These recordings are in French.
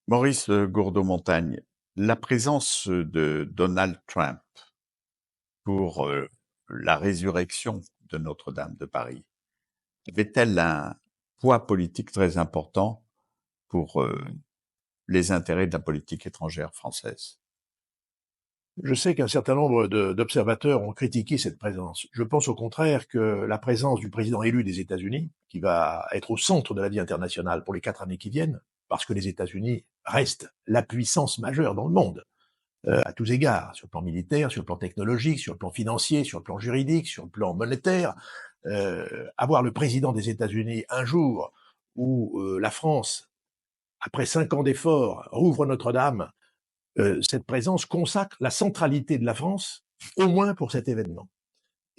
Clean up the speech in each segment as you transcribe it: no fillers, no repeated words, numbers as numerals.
Maurice Gourdeau-Montagne, la présence de Donald Trump pour la résurrection de Notre-Dame de Paris avait-elle un poids politique très important pour les intérêts de la politique étrangère française? Je sais qu'un certain nombre d'observateurs ont critiqué cette présence. Je pense au contraire que la présence du président élu des États-Unis, qui va être au centre de la vie internationale pour les 4 années qui viennent, parce que les États-Unis restent la puissance majeure dans le monde, à tous égards, sur le plan militaire, sur le plan technologique, sur le plan financier, sur le plan juridique, sur le plan monétaire. Avoir le président des États-Unis un jour où la France, après 5 ans d'efforts, rouvre Notre-Dame, cette présence consacre la centralité de la France, au moins pour cet événement.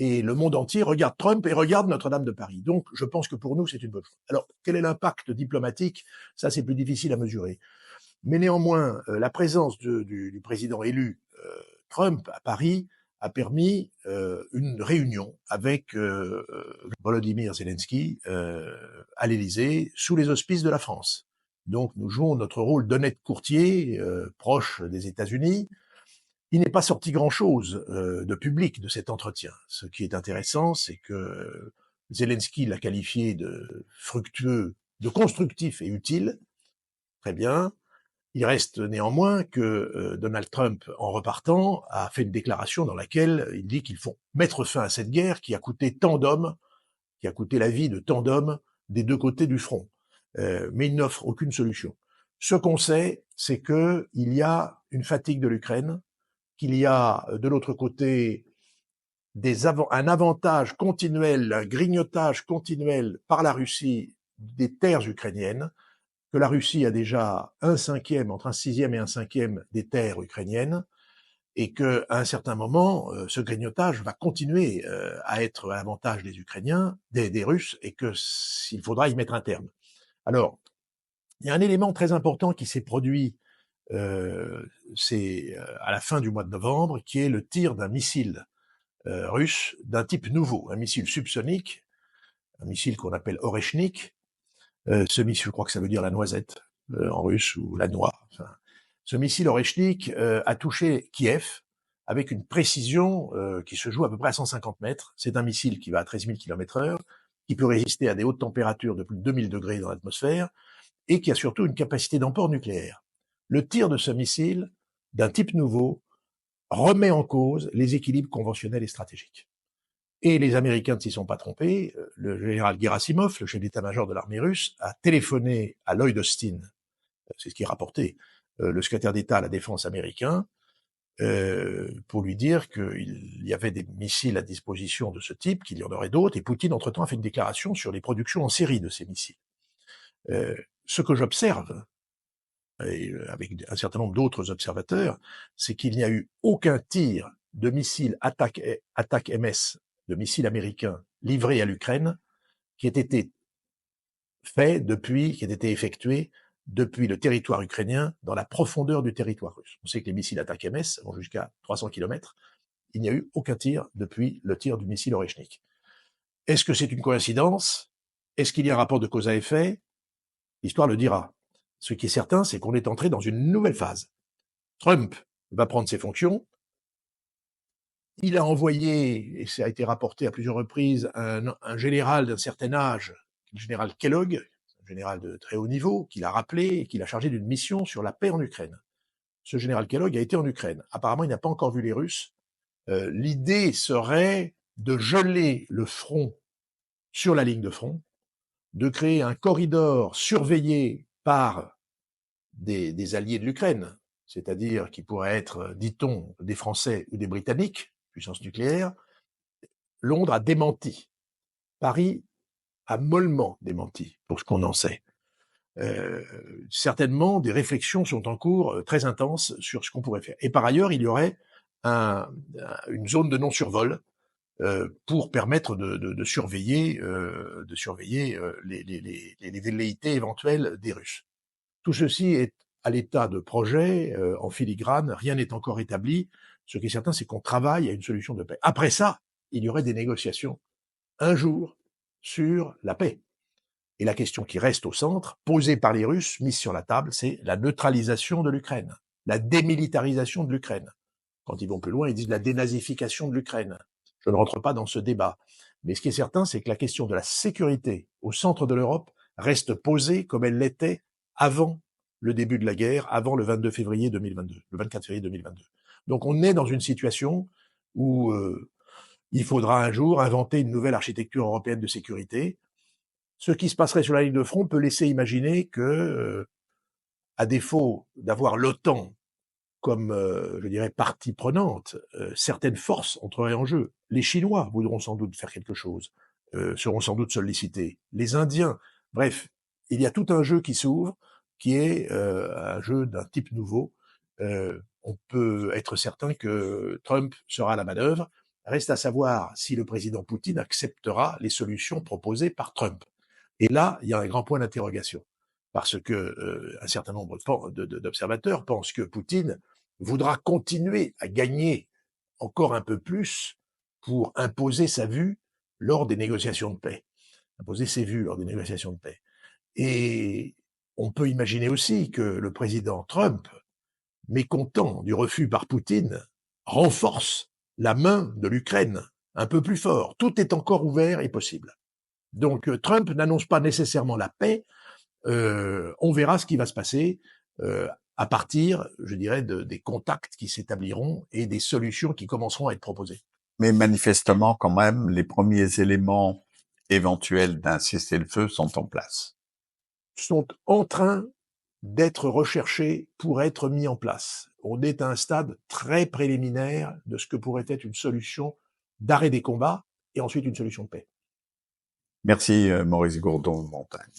Et le monde entier regarde Trump et regarde Notre-Dame de Paris. Donc, je pense que pour nous, c'est une bonne chose. Alors, quel est l'impact diplomatique? Ça, c'est plus difficile à mesurer. Mais néanmoins, la présence du président élu Trump à Paris a permis une réunion avec Volodymyr Zelensky à l'Élysée, sous les auspices de la France. Donc nous jouons notre rôle d'honnête courtier proche des États-Unis. Il n'est pas sorti grand-chose de public de cet entretien. Ce qui est intéressant, c'est que Zelensky l'a qualifié de fructueux, de constructif et utile. Très bien. Il reste néanmoins que Donald Trump, en repartant, a fait une déclaration dans laquelle il dit qu'il faut mettre fin à cette guerre qui a coûté tant d'hommes, qui a coûté la vie de tant d'hommes des deux côtés du front. Mais il n'offre aucune solution. Ce qu'on sait, c'est qu'il y a une fatigue de l'Ukraine, qu'il y a de l'autre côté un avantage continuel, un grignotage continuel par la Russie des terres ukrainiennes, que la Russie a déjà un cinquième, entre un sixième et un cinquième des terres ukrainiennes, et qu'à un certain moment, ce grignotage va continuer à être à l'avantage des Ukrainiens, des Russes, et qu'il faudra y mettre un terme. Alors, il y a un élément très important qui s'est produit c'est à la fin du mois de novembre, qui est le tir d'un missile russe d'un type nouveau, un missile subsonique, un missile qu'on appelle Oreshnik. Ce missile, je crois que ça veut dire la noisette en russe, ou la noix. Enfin, ce missile Oreshnik a touché Kiev avec une précision qui se joue à peu près à 150 mètres. C'est un missile qui va à 13 000 km/h, qui peut résister à des hautes températures de plus de 2000 degrés dans l'atmosphère, et qui a surtout une capacité d'emport nucléaire. Le tir de ce missile, d'un type nouveau, remet en cause les équilibres conventionnels et stratégiques. Et les Américains ne s'y sont pas trompés. Le général Gerasimov, le chef d'état-major de l'armée russe, a téléphoné à Lloyd Austin, c'est ce qui est rapporté, le secrétaire d'État à la défense américain, pour lui dire qu'il y avait des missiles à disposition de ce type, qu'il y en aurait d'autres, et Poutine, entre-temps, a fait une déclaration sur les productions en série de ces missiles. Ce que j'observe, et avec un certain nombre d'autres observateurs, c'est qu'il n'y a eu aucun tir de missiles attaque MS, de missiles américains livrés à l'Ukraine, qui ait été qui ait été effectué depuis le territoire ukrainien dans la profondeur du territoire russe. On sait que les missiles attaque MS vont jusqu'à 300 km. Il n'y a eu aucun tir depuis le tir du missile Oreshnik. Est-ce que c'est une coïncidence? Est-ce qu'il y a un rapport de cause à effet? L'histoire le dira. Ce qui est certain, c'est qu'on est entré dans une nouvelle phase. Trump va prendre ses fonctions. Il a envoyé, et ça a été rapporté à plusieurs reprises, un général d'un certain âge, le général Kellogg, un général de très haut niveau, qu'il a rappelé et qu'il a chargé d'une mission sur la paix en Ukraine. Ce général Kellogg a été en Ukraine. Apparemment, il n'a pas encore vu les Russes. L'idée serait de geler le front sur la ligne de front, de créer un corridor surveillé par des alliés de l'Ukraine, c'est-à-dire qui pourraient être, dit-on, des Français ou des Britanniques, puissance nucléaire. Londres a démenti. Paris a mollement démenti, pour ce qu'on en sait. Certainement, des réflexions sont en cours très intenses sur ce qu'on pourrait faire. Et par ailleurs, il y aurait une zone de non-survol pour permettre de surveiller, les velléités éventuelles des Russes. Tout ceci est à l'état de projet, en filigrane, rien n'est encore établi. Ce qui est certain, c'est qu'on travaille à une solution de paix. Après ça, il y aurait des négociations un jour sur la paix. Et la question qui reste au centre, posée par les Russes, mise sur la table, c'est la neutralisation de l'Ukraine, la démilitarisation de l'Ukraine. Quand ils vont plus loin, ils disent la dénazification de l'Ukraine. Je ne rentre pas dans ce débat. Mais ce qui est certain, c'est que la question de la sécurité au centre de l'Europe reste posée comme elle l'était avant le début de la guerre, avant le 22 février 2022, le 24 février 2022. Donc on est dans une situation où il faudra un jour inventer une nouvelle architecture européenne de sécurité. Ce qui se passerait sur la ligne de front peut laisser imaginer que, à défaut d'avoir l'OTAN comme, je dirais, partie prenante, certaines forces entreraient en jeu. Les Chinois voudront sans doute faire quelque chose, seront sans doute sollicités. Les Indiens, bref, il y a tout un jeu qui s'ouvre, qui est un jeu d'un type nouveau. On peut être certain que Trump sera à la manœuvre. Reste à savoir si le président Poutine acceptera les solutions proposées par Trump. Et là, il y a un grand point d'interrogation, parce que un certain nombre d'observateurs pensent que Poutine voudra continuer à gagner encore un peu plus pour imposer sa vue lors des négociations de paix, imposer ses vues lors des négociations de paix. Et on peut imaginer aussi que le président Trump, mécontent du refus par Poutine, renforce la main de l'Ukraine un peu plus fort. Tout est encore ouvert et possible. Donc Trump n'annonce pas nécessairement la paix. On verra ce qui va se passer à partir, je dirais, des contacts qui s'établiront et des solutions qui commenceront à être proposées. Mais manifestement, quand même, les premiers éléments éventuels d'un cessez-le-feu sont en place. Sont en train d'être recherchés pour être mis en place. On est à un stade très préliminaire de ce que pourrait être une solution d'arrêt des combats et ensuite une solution de paix. Merci Maurice Gourdon-Montagne.